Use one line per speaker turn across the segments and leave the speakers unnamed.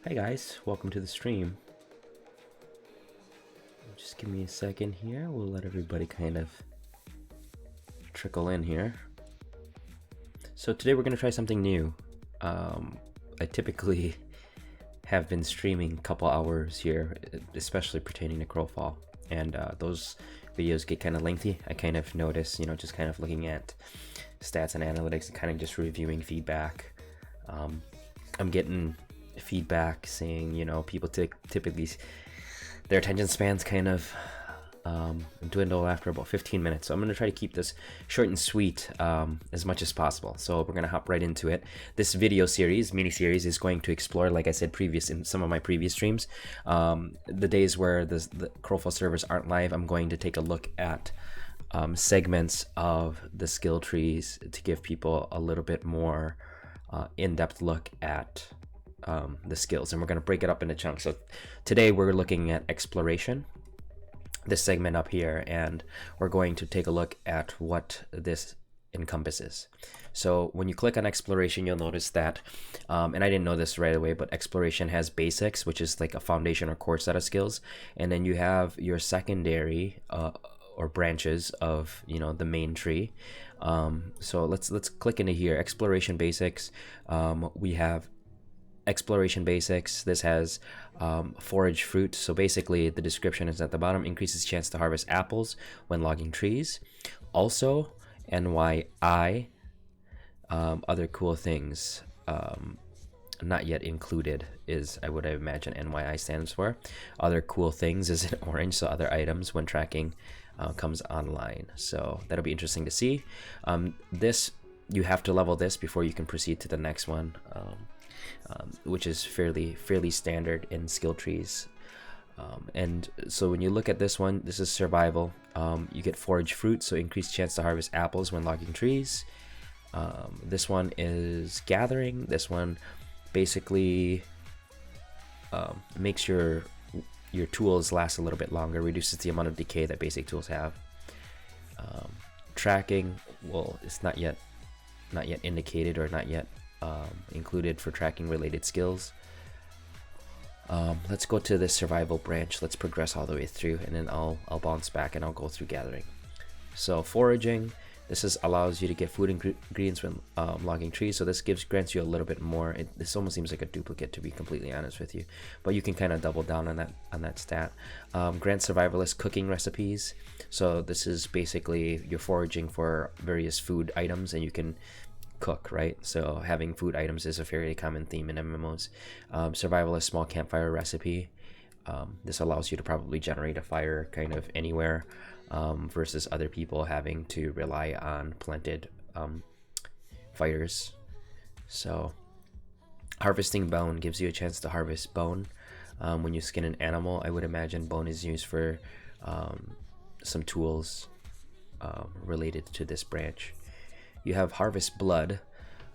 Hey guys, welcome to the stream. Just give me a second here. We'll let everybody kind of trickle in here. So today we're going to try something new. I typically have been streaming a couple hours here, especially pertaining to Crowfall. And those videos get kind of lengthy. I kind of notice, just kind of looking at stats and analytics and kind of just reviewing feedback. I'm getting feedback saying, people typically their attention spans kind of dwindle after about 15 minutes. So I'm going to try to keep this short and sweet as much as possible. So we're going to hop right into it. This video series, mini-series, is going to explore, like I said in some of my previous streams, the days where the Crowfall servers aren't live. I'm going to take a look at segments of the skill trees to give people a little bit more in-depth look at the skills, and we're going to break it up into chunks. So today we're looking at Exploration, this segment up here, and we're going to take a look at what this encompasses. So when you click on Exploration, you'll notice that, and I didn't know this right away, but Exploration has basics, which is like a foundation or core set of skills, and then you have your secondary or branches of the main tree. So let's click into here. Exploration basics. We have Exploration basics. This has forage fruit. So basically the description is at the bottom: increases chance to harvest apples when logging trees. Also NYI, other cool things not yet included is, I would imagine NYI stands for. Other cool things is in orange, so other items when tracking comes online. So that'll be interesting to see. This, you have to level this before you can proceed to the next one, which is fairly standard in skill trees. And so when you look at this one, this is survival. You get forage fruit, so increased chance to harvest apples when logging trees. This one is gathering. This one basically makes your tools last a little bit longer, reduces the amount of decay that basic tools have. Tracking, well, it's not yet indicated or not yet included for tracking related skills. Let's go to the survival branch. Let's progress all the way through, and then I'll bounce back and I'll go through gathering. So foraging, this allows you to get food ingredients when logging trees. So this grants you a little bit more. This almost seems like a duplicate, to be completely honest with you, but you can kind of double down on that stat. Grants survivalist cooking recipes. So this is basically you're foraging for various food items, and you can cook, right? So having food items is a fairly common theme in MMOs. Survivalist small campfire recipe. This allows you to probably generate a fire kind of anywhere, versus other people having to rely on planted fires. So harvesting bone gives you a chance to harvest bone. When you skin an animal, I would imagine bone is used for some tools related to this branch. You have harvest blood.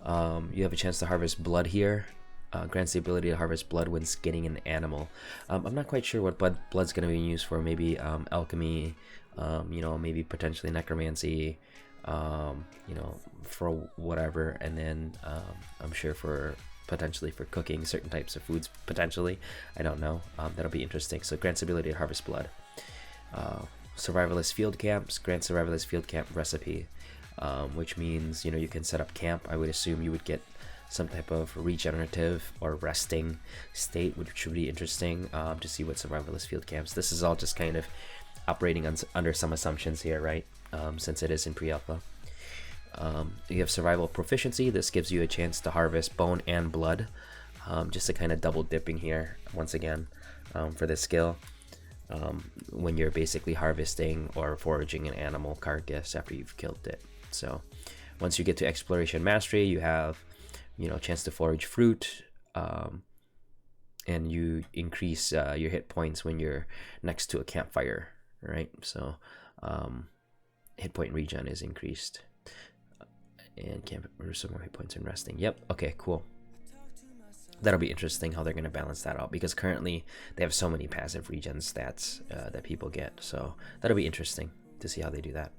You have a chance to harvest blood here. Grants the ability to harvest blood when skinning an animal. I'm not quite sure what blood's going to be used for. Maybe alchemy, maybe potentially necromancy, for whatever. And then I'm sure potentially for cooking certain types of foods, potentially. I don't know. That'll be interesting. So grants ability to harvest blood. Survivalist field camps. Grants survivalist field camp recipe, which means, you can set up camp. I would assume you would get some type of regenerative or resting state, which would be interesting to see what survivalist field camps. This is all just kind of operating under some assumptions here, right? Since it is in pre-alpha. You have survival proficiency. This gives you a chance to harvest bone and blood, just to kind of double dipping here once again for this skill. When you're basically harvesting or foraging an animal carcass after you've killed it. So once you get to exploration mastery, you have chance to forage fruit, and you increase your hit points when you're next to a campfire, right? So hit point regen is increased, and some more hit points in resting. Yep. Okay, cool. That'll be interesting how they're going to balance that out, because currently they have so many passive regen stats that people get. So that'll be interesting to see how they do that.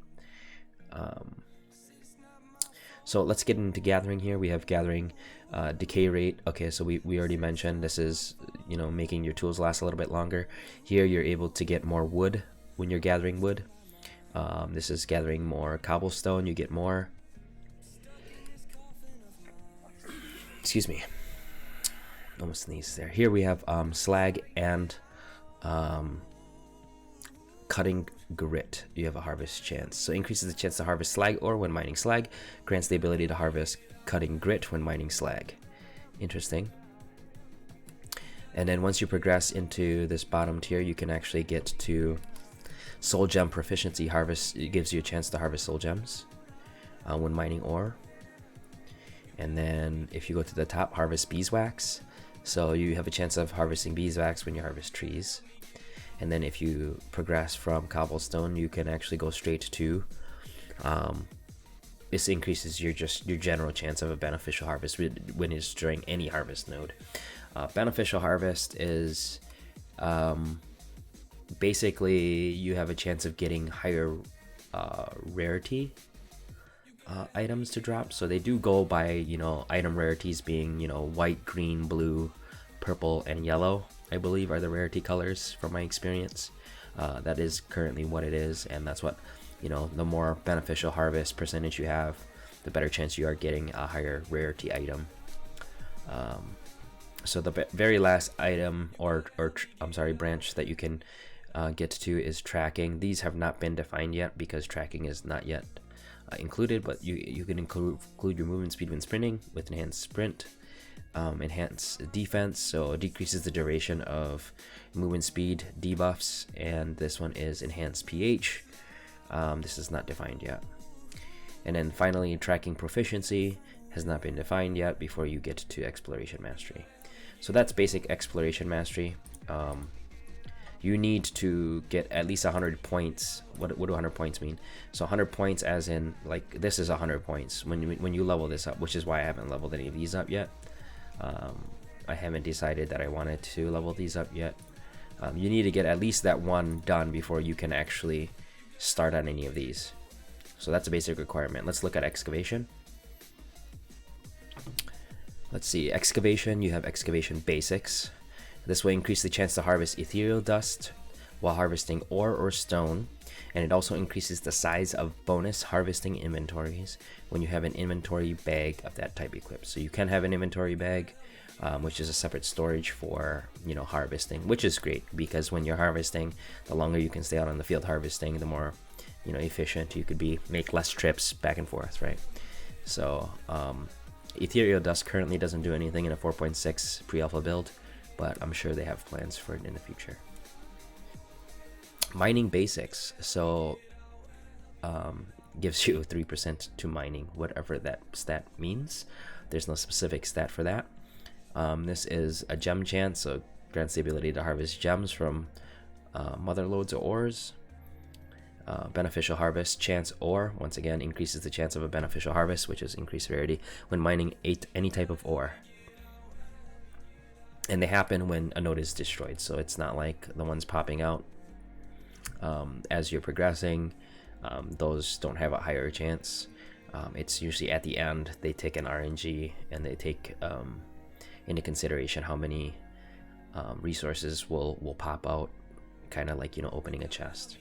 So let's get into gathering here. We have gathering decay rate. Okay, so we already mentioned this is, you know, making your tools last a little bit longer. Here you're able to get more wood when you're gathering wood. This is gathering more cobblestone. You get more. Excuse me. Almost sneezed there. Here we have slag and cutting grit. You have a harvest chance. So increases the chance to harvest slag ore when mining slag. Grants the ability to harvest cutting grit when mining slag. Interesting. And then once you progress into this bottom tier, you can actually get to soul gem proficiency. Harvest, it gives you a chance to harvest soul gems when mining ore. And then if you go to the top, harvest beeswax. So you have a chance of harvesting beeswax when you harvest trees. And then if you progress from cobblestone, you can actually go straight to this increases your general chance of a beneficial harvest when it's during any harvest node. Beneficial harvest is basically you have a chance of getting higher rarity items to drop. So they do go by, you know, item rarities being, you know, white, green, blue, purple, and yellow, I believe, are the rarity colors from my experience. That is currently what it is, and that's what, you know, the more beneficial harvest percentage you have, the better chance you are getting a higher rarity item. So the very last item or I'm sorry, branch that you can get to is tracking. These have not been defined yet because tracking is not yet included, but you can include your movement speed when sprinting with enhanced sprint, enhanced defense, so it decreases the duration of movement speed debuffs, and this one is enhanced pH. This is not defined yet. And then finally, tracking proficiency has not been defined yet before you get to exploration mastery. So that's basic exploration mastery. You need to get at least 100 points. What do 100 points mean? So 100 points as in, like, this is 100 points when you level this up, which is why I haven't leveled any of these up yet. I haven't decided that I wanted to level these up yet. You need to get at least that one done before you can actually start on any of these. So that's a basic requirement. Let's look at excavation. Let's see, excavation, you have excavation basics. This will increase the chance to harvest ethereal dust while harvesting ore or stone, and it also increases the size of bonus harvesting inventories when you have an inventory bag of that type equipped. So you can have an inventory bag, which is a separate storage for, you know, harvesting, which is great because when you're harvesting, the longer you can stay out on the field harvesting, the more, you know, efficient you could be, make less trips back and forth, right? So ethereal dust currently doesn't do anything in a 4.6 pre-alpha build, but I'm sure they have plans for it in the future. Mining basics, so gives you 3% to mining, whatever that stat means. There's no specific stat for that. This is a gem chance, so grants the ability to harvest gems from mother lodes or ores. Beneficial harvest chance ore, once again, increases the chance of a beneficial harvest, which is increased rarity when mining any type of ore. And they happen when a node is destroyed, so it's not like the ones popping out as you're progressing. Those don't have a higher chance. It's usually at the end they take an RNG and they take into consideration how many resources will pop out, kind of like, you know, opening a chest.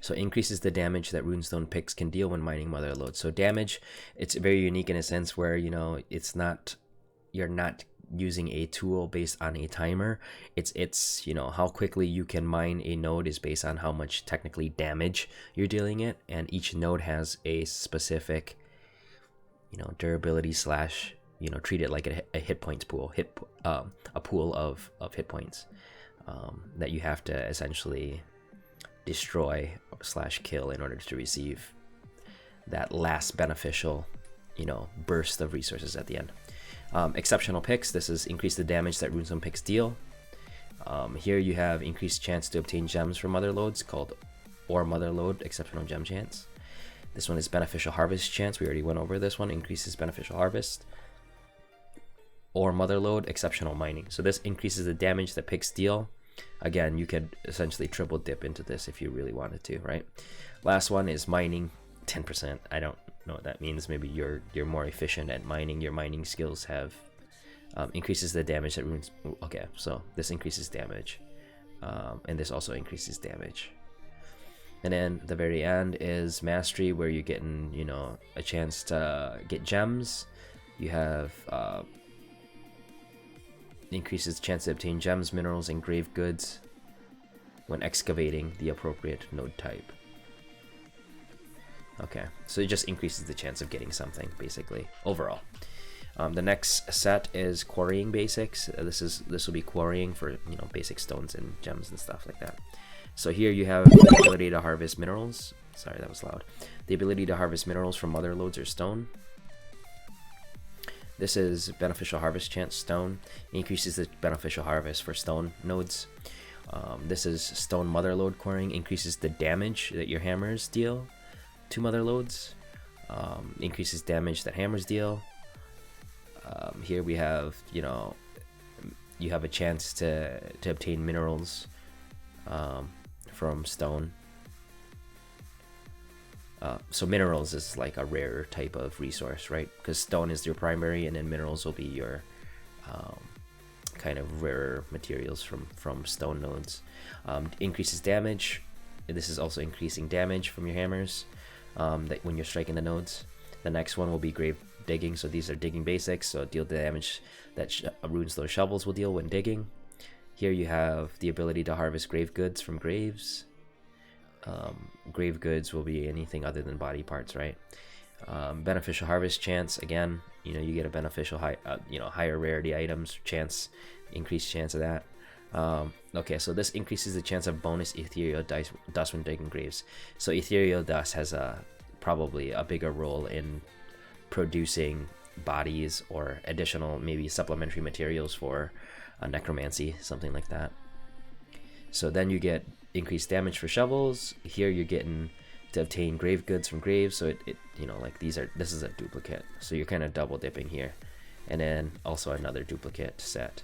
So increases the damage that runestone picks can deal when mining mother lodes. So damage, it's very unique in a sense where, you know, it's not, you're not using a tool based on a timer. It's you know, how quickly you can mine a node is based on how much technically damage you're dealing it, and each node has a specific, you know, durability slash, you know, treat it like a hit points pool, a pool of hit points that you have to essentially destroy slash kill in order to receive that last beneficial, you know, burst of resources at the end. Exceptional picks, this is increase the damage that runestone picks deal. Here you have increased chance to obtain gems from mother lodes called or mother lode exceptional gem chance. This one is beneficial harvest chance, we already went over this one, increases beneficial harvest. Or mother lode exceptional mining, so this increases the damage that picks deal. Again, you could essentially triple dip into this if you really wanted to, right? Last one is mining 10%. I don't know what that means. Maybe you're more efficient at mining. Your mining skills have increases the damage that runes. Okay, so this increases damage, and this also increases damage. And then the very end is mastery, where you're getting, you know, a chance to get gems. You have increases the chance to obtain gems, minerals, and grave goods when excavating the appropriate node type. Okay, so it just increases the chance of getting something, basically, overall. The next set is quarrying basics. This will be quarrying for, you know, basic stones and gems and stuff like that. So here you have the ability to harvest minerals. Sorry, that was loud. The ability to harvest minerals from mother lodes or stone. This is beneficial harvest chance stone. Increases the beneficial harvest for stone nodes. This is stone mother lode quarrying. Increases the damage that your hammers deal to mother lodes. Increases damage that hammers deal. Here we have, you know, you have a chance to obtain minerals from stone. So minerals is like a rare type of resource, right? Because stone is your primary, and then minerals will be your kind of rarer materials from stone nodes. Increases damage. This is also increasing damage from your hammers that when you're striking the nodes. The next one will be grave digging. So these are digging basics, so deal the damage that runes those shovels will deal when digging. Here you have the ability to harvest grave goods from graves. Grave goods will be anything other than body parts, right? Beneficial harvest chance, again, you know, you get a beneficial higher rarity items chance, increased chance of that. Okay, so this increases the chance of bonus ethereal dust when digging graves. So ethereal dust has probably a bigger role in producing bodies or additional, maybe supplementary materials for necromancy, something like that. So then you get increased damage for shovels. Here you're getting to obtain grave goods from graves, so it you know, like this is a duplicate, so you're kind of double dipping here. And then also another duplicate set,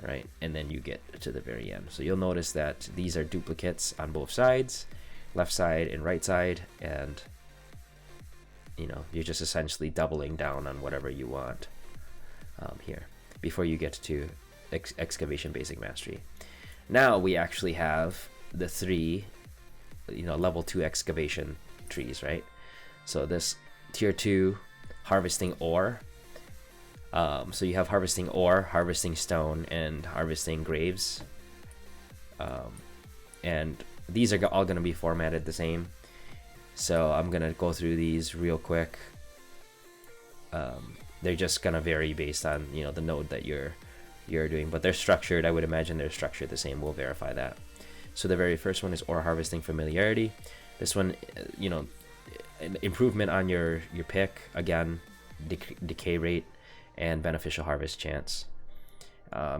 right? And then you get to the very end. So you'll notice that these are duplicates on both sides, left side and right side, and you know, you're just essentially doubling down on whatever you want here before you get to excavation basic mastery. Now we actually have the 3, you know, level 2 excavation trees, right? So this tier 2 harvesting ore. So you have harvesting ore, harvesting stone, and harvesting graves. And these are all going to be formatted the same. So I'm going to go through these real quick. They're just going to vary based on, you know, the node that you're doing, but they're structured. I would imagine they're structured the same. We'll verify that. So the very first one is ore harvesting familiarity. This one, you know, an improvement on your pick, again, decay rate and beneficial harvest chance.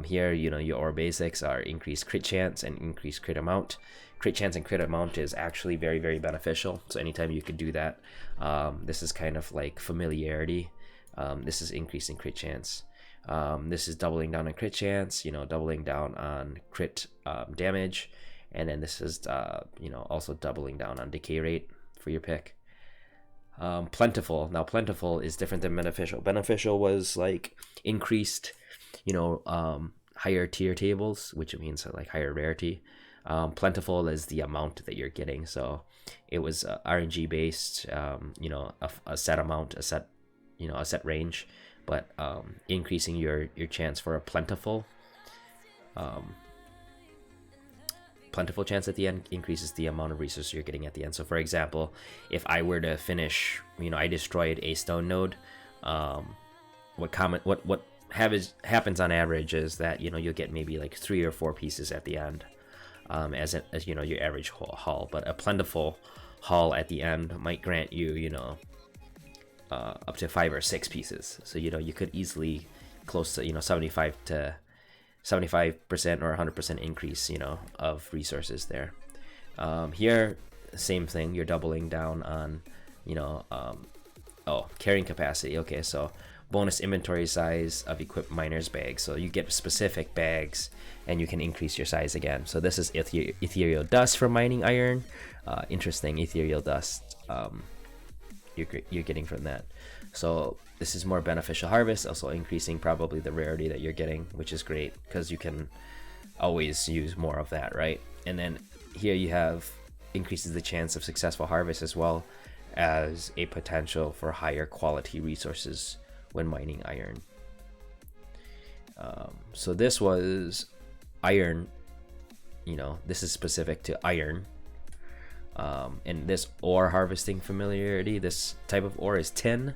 Here, you know, your ore basics are increased crit chance and increased crit amount. Crit chance and crit amount is actually very, very beneficial, so anytime you could do that. This is kind of like familiarity. This is increasing crit chance. This is doubling down on crit chance, you know, doubling down on crit damage, and then this is you know, also doubling down on decay rate for your pick. Plentiful. Now plentiful is different than beneficial. Beneficial was like increased, you know, higher tier tables, which means like higher rarity. Plentiful is the amount that you're getting, so it was RNG based, you know, a set amount, a set range, but increasing your chance for a plentiful chance at the end increases the amount of resources you're getting at the end. So for example, if I were to finish, you know, I destroyed a stone node, what happens on average is that, you know, you'll get maybe like 3 or 4 pieces at the end, as you know, your average haul. But a plentiful haul at the end might grant you, you know, up to 5 or 6 pieces. So, you know, you could easily close to, you know, 75% or 100% increase, you know, of resources there. Here, same thing. You're doubling down on, you know, carrying capacity. Okay, so bonus inventory size of equipped miner's bags. So you get specific bags, and you can increase your size again. So this is ethereal dust for mining iron. Interesting, ethereal dust. you're getting from that. So this is more beneficial harvest, also increasing probably the rarity that you're getting, which is great because you can always use more of that, right? And then here you have increases the chance of successful harvest as well as a potential for higher quality resources when mining iron. So this was iron, you know, this is specific to iron. And this ore harvesting familiarity, this type of ore is tin.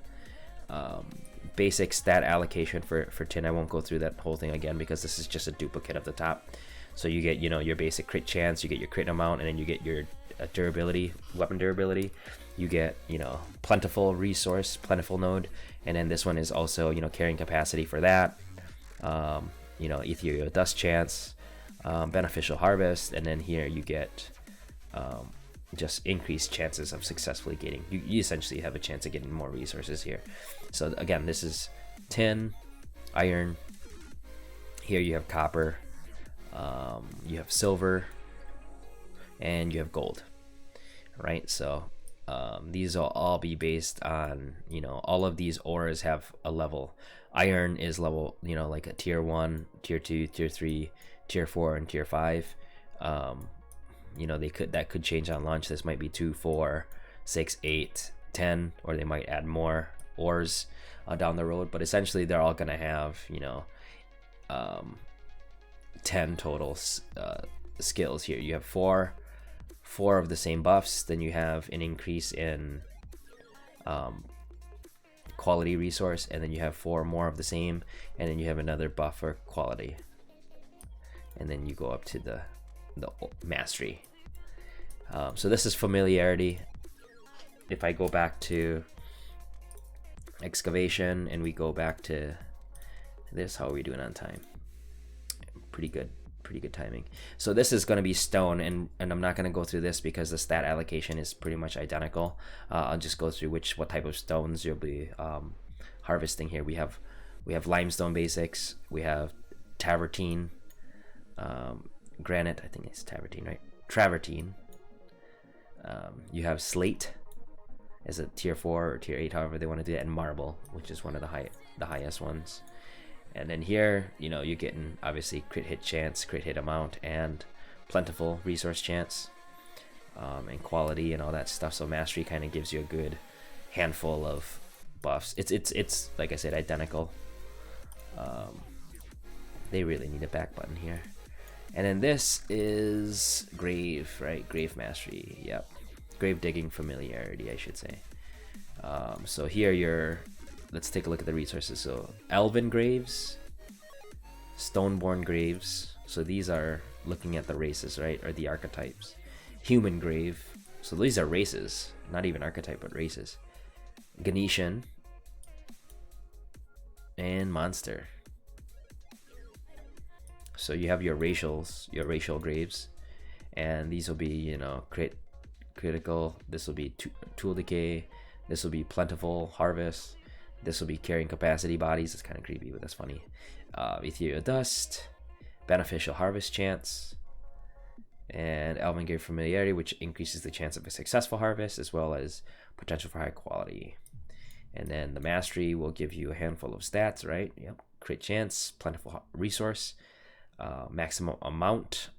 Basic stat allocation for tin. I won't go through that whole thing again because this is just a duplicate of the top. So you get, you know, your basic crit chance, you get your crit amount, and then you get your durability, weapon durability. You get, you know, plentiful resource, plentiful node, and then this one is also, you know, carrying capacity for that. You know, ethereal dust chance, beneficial harvest, and then here you get just increased chances of successfully getting. You essentially have a chance of getting more resources here. So again, this is tin, iron. Here you have copper, you have silver, and you have gold, right? So these will all be based on, you know, all of these ores have a level. Iron is level, you know, like a tier 1, tier 2, tier 3, tier 4, and tier 5. You know, that could change on launch. This might be 2, 4, 6, 8, 10, or they might add more ores down the road. But essentially, they're all gonna have, you know, 10 total skills here. You have four of the same buffs. Then you have an increase in quality resource, and then you have 4 more of the same, and then you have another buff for quality, and then you go up to the mastery. So this is familiarity. If I go back to excavation and we go back to this, how are we doing on time? Pretty good timing. So this is going to be stone, and I'm not going to go through this because the stat allocation is pretty much identical. I'll just go through what type of stones you'll be harvesting here. We have limestone basics, we have travertine, granite, I think it's travertine, right? Travertine. You have slate as a tier 4 or tier 8, however they want to do that, and marble, which is one of the highest ones. And then here, you know, you're getting obviously crit hit chance, crit hit amount, and plentiful resource chance, and quality and all that stuff. So mastery kind of gives you a good handful of buffs. It's like I said, identical. They really need a back button here. And then this is grave, right? Grave mastery. Yep. Grave digging familiarity, I should say. So here let's take a look at the resources. So elven graves, stoneborn graves. So these are looking at the races, right? Or the archetypes. Human grave. So these are races, not even archetype, but races. Ganetian and monster. So you have your racial graves, and these will be, you know, critical. This will be tool decay. This will be plentiful harvest. This will be carrying capacity bodies. It's kind of creepy, but that's funny. Ethereal dust, beneficial harvest chance, and elven grave familiarity, which increases the chance of a successful harvest as well as potential for high quality. And then the mastery will give you a handful of stats, right? Yep. Crit chance, plentiful resource, maximum amount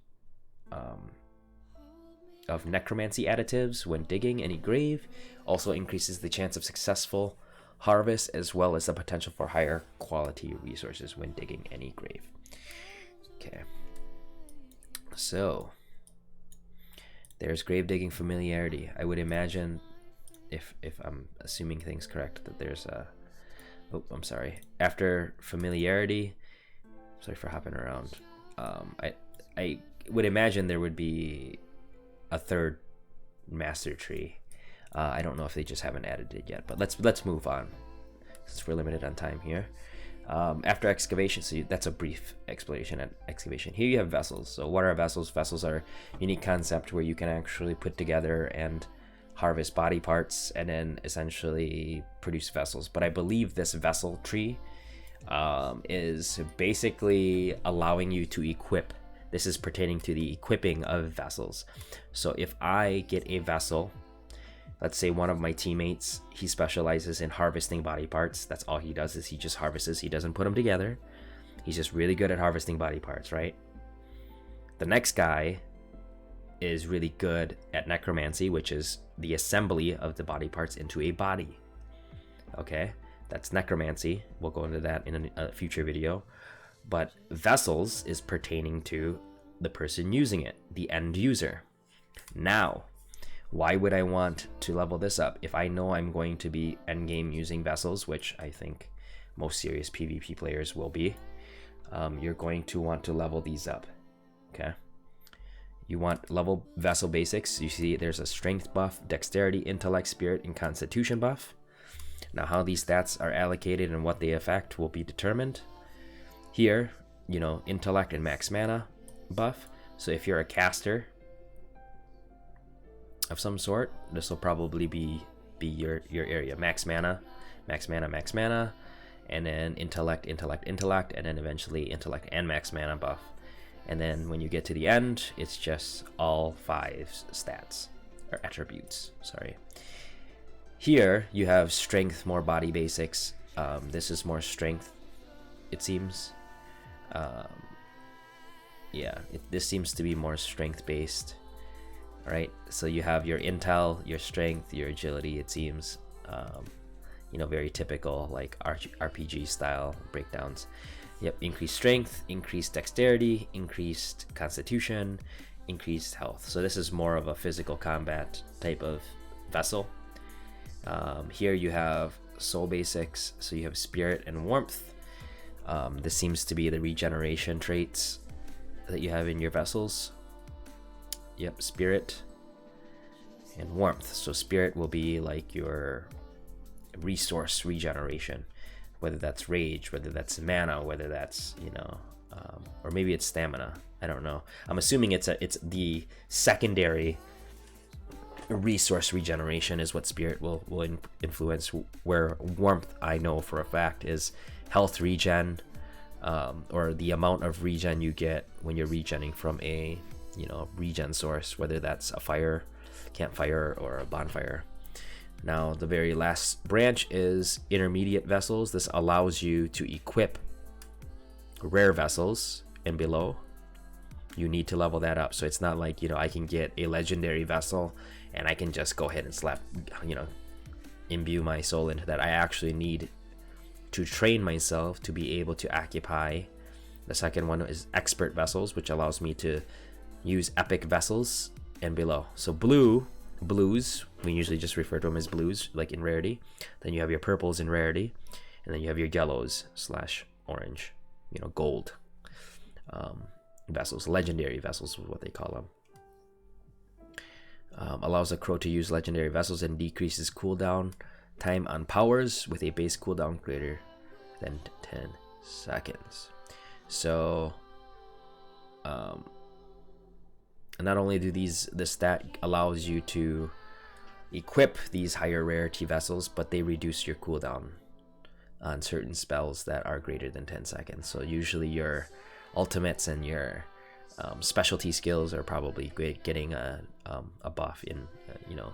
of necromancy additives when digging any grave. Also increases the chance of successful harvest as well as the potential for higher quality resources when digging any grave. Okay, so there's grave digging familiarity. I would imagine, if I'm assuming things correct, that there's a after familiarity, sorry for hopping around, I would imagine there would be a third master tree. I don't know if they just haven't added it yet, but let's move on since we're limited on time here. After excavation, so that's a brief explanation at excavation. Here you have vessels. So what are vessels? Vessels are a unique concept where you can actually put together and harvest body parts and then essentially produce vessels. But I believe this vessel tree is basically allowing you to equip. This is pertaining to the equipping of vessels. So if I get a vessel let's say one of my teammates, he specializes in harvesting body parts. That's all he does, is he just harvests. He doesn't put them together. He's just really good at harvesting body parts, right? The next guy is really good at necromancy, which is the assembly of the body parts into a body. Okay, that's necromancy. We'll go into that in a future video. But vessels is pertaining to the person using it, the end user. Now, why would I want to level this up? If I know I'm going to be endgame using vessels, which I think most serious PvP players will be, you're going to want to level these up. Okay, you want level vessel basics. You see there's a strength buff, dexterity, intellect, spirit, and constitution buff. Now how these stats are allocated and what they affect will be determined. Here, you know, intellect and max mana buff. So if you're a caster of some sort, this will probably be your area. Max mana, and then intellect, and then eventually intellect and max mana buff. And then when you get to the end, it's just all 5 stats, or attributes, sorry. Here, you have strength, more body basics. This is more strength, it seems. This seems to be more strength-based. Alright, so you have your intel, your strength, your agility, it seems. You know, very typical, like RPG style breakdowns. Yep, increased strength, increased dexterity, increased constitution, increased health. So this is more of a physical combat type of vessel. Here you have soul basics, so you have spirit and warmth. This seems to be the regeneration traits that you have in your vessels. Yep, spirit and warmth. So spirit will be like your resource regeneration, whether that's rage, whether that's mana, whether that's, you know, or maybe it's stamina. I don't know. I'm assuming it's the secondary resource regeneration is what spirit will influence, where warmth, I know for a fact, is health regen, or the amount of regen you get when you're regenning from a, you know, regen source, whether that's a fire, campfire, or a bonfire. Now the very last branch is intermediate vessels. This allows you to equip rare vessels and below. You need to level that up, so it's not like, you know, I can get a legendary vessel and I can just go ahead and slap, you know, imbue my soul into that. I actually need to train myself to be able to occupy. The second one is expert vessels, which allows me to use epic vessels and below. So blues, we usually just refer to them as blues, like in rarity. Then you have your purples in rarity, and then you have your yellows / orange, you know, gold vessels. Legendary vessels is what they call them. Allows a crow to use legendary vessels and decreases cooldown time on powers with a base cooldown greater than 10 seconds. So not only do the stat allows you to equip these higher rarity vessels, but they reduce your cooldown on certain spells that are greater than 10 seconds. So usually your ultimates and your specialty skills are probably getting a buff in you know,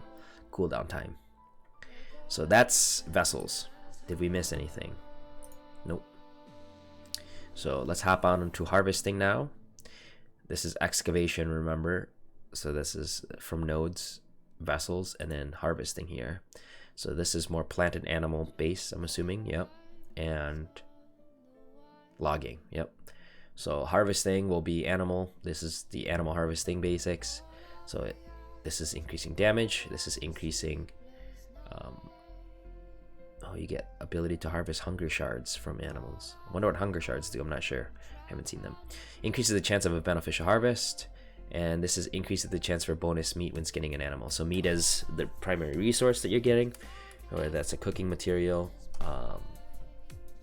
cooldown time. So that's vessels. Did we miss anything? Nope. So let's hop on into harvesting now. This is excavation, remember? So this is from nodes, vessels, and then harvesting here. So this is more plant and animal based, I'm assuming. Yep. And logging. Yep. So harvesting will be animal. This is the animal harvesting basics. So this is increasing damage. This is increasing you get ability to harvest hunger shards from animals. I wonder what hunger shards do. I'm not sure. Haven't seen them. Increases the chance of a beneficial harvest, and this is increases the chance for bonus meat when skinning an animal. So meat is the primary resource that you're getting, or that's a cooking material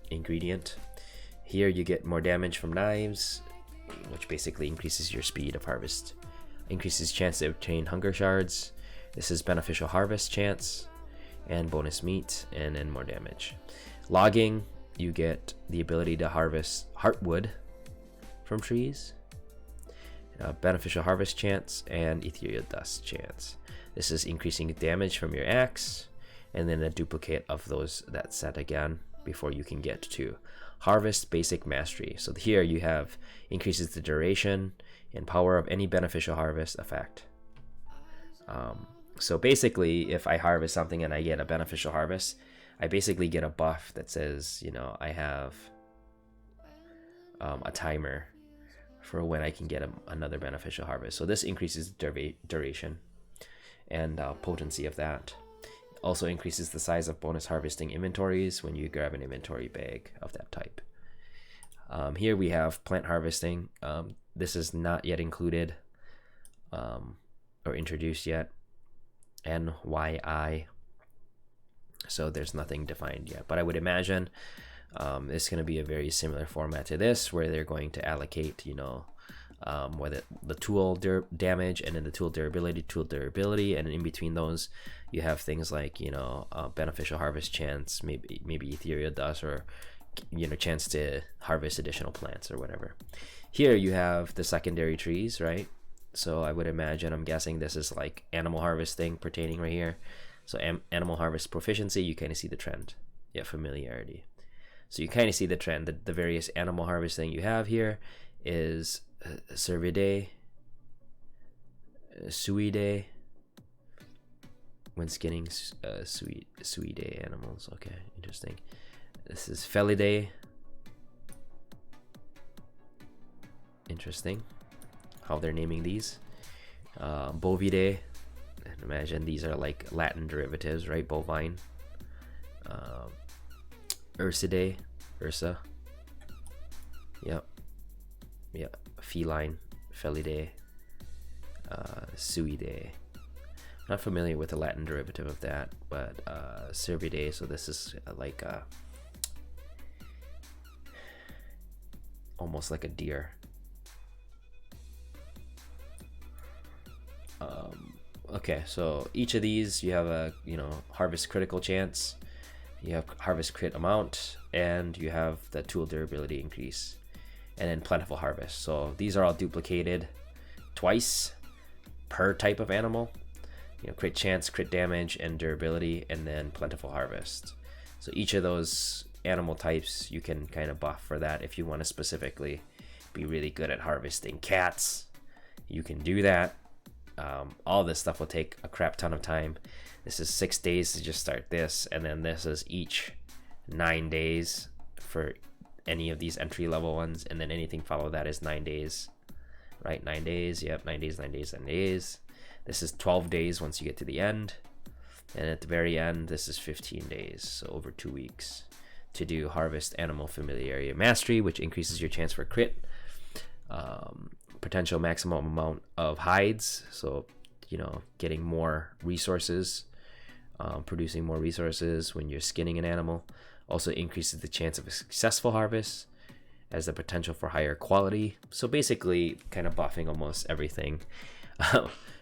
ingredient. Here you get more damage from knives, which basically increases your speed of harvest. Increases chance to obtain hunger shards. This is beneficial harvest chance and bonus meat, and then more damage. Logging, you get the ability to harvest heartwood from trees, beneficial harvest chance, and ethereal dust chance. This is increasing damage from your axe, and then a duplicate of that set again before you can get to harvest basic mastery. So here you have increases the duration and power of any beneficial harvest effect. So basically, if I harvest something and I get a beneficial harvest, I basically get a buff that says, you know, I have a timer for when I can get another beneficial harvest. So this increases duration and potency of that. Also increases the size of bonus harvesting inventories when you grab an inventory bag of that type. Here we have plant harvesting. This is not yet included or introduced yet. NYI. So there's nothing defined yet, but I would imagine it's going to be a very similar format to this, where they're going to allocate, you know, whether the tool damage and then the tool durability, and in between those you have things like, you know, beneficial harvest chance, maybe ethereal dust, or, you know, chance to harvest additional plants or whatever. Here you have the secondary trees, right? So I would imagine, I'm guessing this is like animal harvesting pertaining right here. So animal harvest proficiency, you kind of see the trend. Yeah, familiarity. So you kind of see the trend. The various animal harvesting you have here is Cervidae, Suidae, when skinning Suidae animals. Okay, interesting. This is Felidae. Interesting how they're naming these. Bovidae, and imagine these are like Latin derivatives, right? Bovine. Ursidae, Ursa. Yep. Feline, Felidae, Suidae. Not familiar with the Latin derivative of that, but Cervidae. So this is like almost like a deer. Okay, so each of these you have a, you know, harvest critical chance, you have harvest crit amount, and you have the tool durability increase, and then plentiful harvest. So these are all duplicated twice per type of animal. You know, crit chance, crit damage, and durability, and then plentiful harvest. So each of those animal types you can kind of buff for that. If you want to specifically be really good at harvesting cats, you can do that. All this stuff will take a crap ton of time. This is 6 days to just start this, and then this is each 9 days for any of these entry level ones, and then anything follow that is 9 days, right? 9 days. Yep, 9 days, 9 days, 9 days. This is 12 days once you get to the end, and at the very end this is 15 days, so over 2 weeks to do harvest animal familiarity mastery, which increases your chance for crit, potential maximum amount of hides, so, you know, getting more resources, producing more resources when you're skinning an animal. Also increases the chance of a successful harvest, as the potential for higher quality. So basically kind of buffing almost everything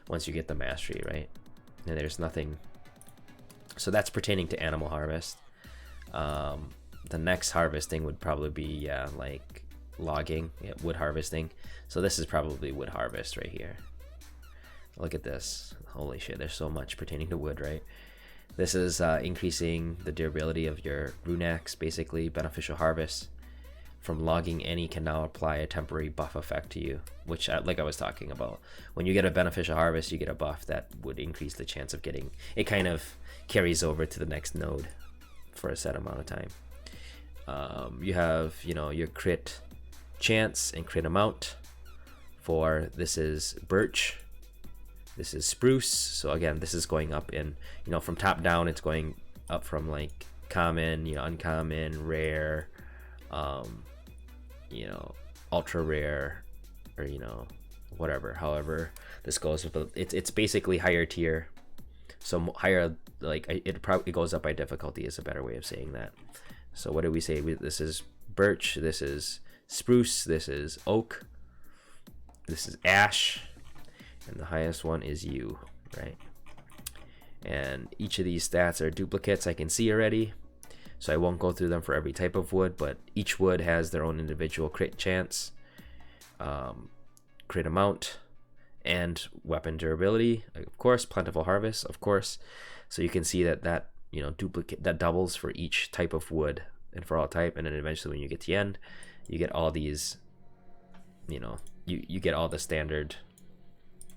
once you get the mastery, right? And there's nothing, so that's pertaining to animal harvest. The next harvesting would probably be like logging, wood harvesting. So this is probably wood harvest right here. Look at this, holy shit, there's so much pertaining to wood, right? This is increasing the durability of your rune axe, basically. Beneficial harvest from logging any can now apply a temporary buff effect to you, which like I was talking about, when you get a beneficial harvest, you get a buff that would increase the chance of getting it. Kind of carries over to the next node for a set amount of time. You have, you know, your crit chance and crit amount for, this is birch, this is spruce. So again, this is going up in, you know, from top down, it's going up from like common, you know, uncommon, rare, you know, ultra rare, or, you know, whatever, however this goes. But it's basically higher tier, so higher, like it probably goes up by difficulty is a better way of saying that. So what did we say? This is birch, this is spruce, this is oak, this is ash, and the highest one is yew, right? And each of these stats are duplicates, I can see already, so I won't go through them for every type of wood, but each wood has their own individual crit chance, crit amount, and weapon durability, of course, plentiful harvest, of course. So you can see that duplicate, that doubles for each type of wood and for all type, and then eventually when you get to the end, you get all these, you get all the standard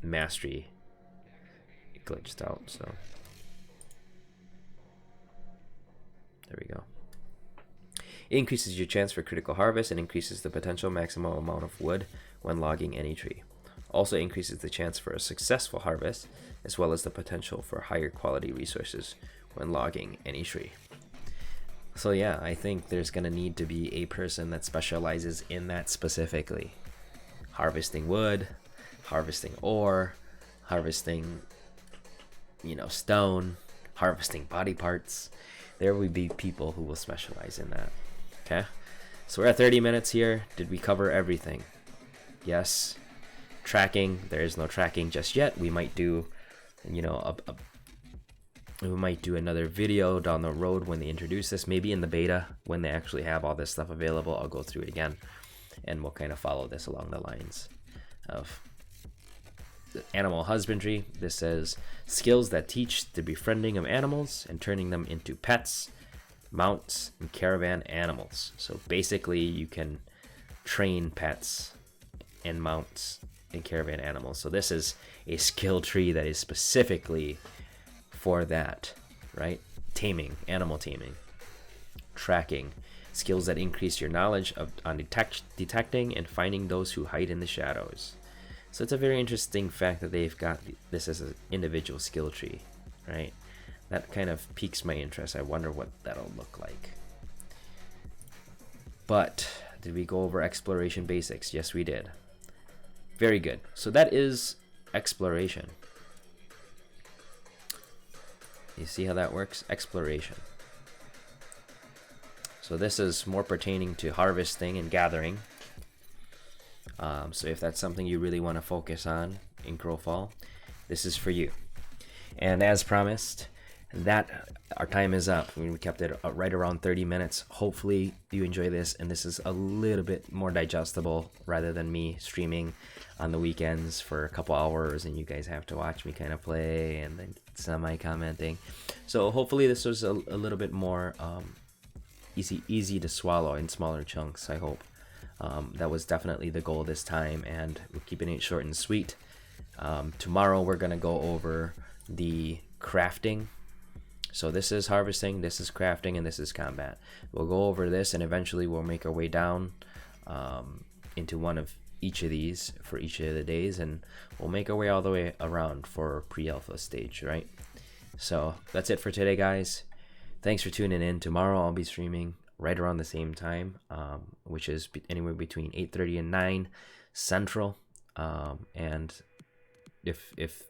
mastery glitched out. So there we go. It increases your chance for critical harvest and increases the potential maximum amount of wood when logging any tree. Also increases the chance for a successful harvest, as well as the potential for higher quality resources when logging any tree. So yeah, I think there's going to need to be a person that specializes in that specifically. Harvesting wood, harvesting ore, harvesting, stone, harvesting body parts. There will be people who will specialize in that. Okay, so we're at 30 minutes here. Did we cover everything? Yes. Tracking, there is no tracking just yet. We might do, we might do another video down the road when they introduce this, maybe in the beta when they actually have all this stuff available. I'll go through it again, and we'll kind of follow this along the lines of animal husbandry. This says skills that teach the befriending of animals and turning them into pets, mounts, and caravan animals. So basically you can train pets and mounts and caravan animals. So this is a skill tree that is specifically for that, right? Taming, animal taming, tracking, skills that increase your knowledge on detecting and finding those who hide in the shadows. So it's a very interesting fact that they've got this as an individual skill tree, right? That kind of piques my interest. I wonder what that'll look like. But did we go over exploration basics? Yes, we did. Very good. So that is exploration. You see how that works? Exploration. So this is more pertaining to harvesting and gathering. So if that's something you really want to focus on in Crowfall, this is for you. And as promised, that our time is up. We kept it right around 30 minutes. Hopefully you enjoy this, and this is a little bit more digestible rather than me streaming on the weekends for a couple hours and you guys have to watch me kind of play and then semi-commenting. So hopefully this was a little bit more easy to swallow in smaller chunks, I hope. That was definitely the goal this time, and we're keeping it short and sweet. Tomorrow we're going to go over the crafting. So this is harvesting, this is crafting, and this is combat. We'll go over this, and eventually we'll make our way down into one of each of these for each of the days, and we'll make our way all the way around for pre-alpha stage, right? So that's it for today, guys. Thanks for tuning in. Tomorrow I'll be streaming right around the same time, which is anywhere between 8:30 and 9 Central. And if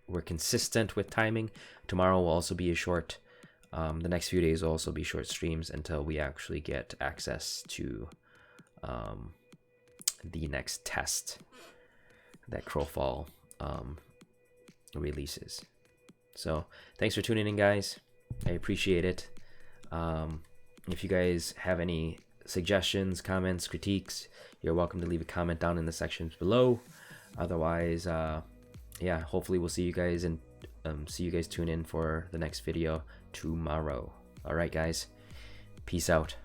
we're consistent with timing, tomorrow will also be a short, the next few days will also be short streams until we actually get access to the next test that Crowfall releases. So thanks for tuning in, guys. I appreciate it. If you guys have any suggestions, comments, critiques, you're welcome to leave a comment down in the sections below. Otherwise, yeah, hopefully we'll see you guys and see you guys tune in for the next video tomorrow. All right, guys, peace out.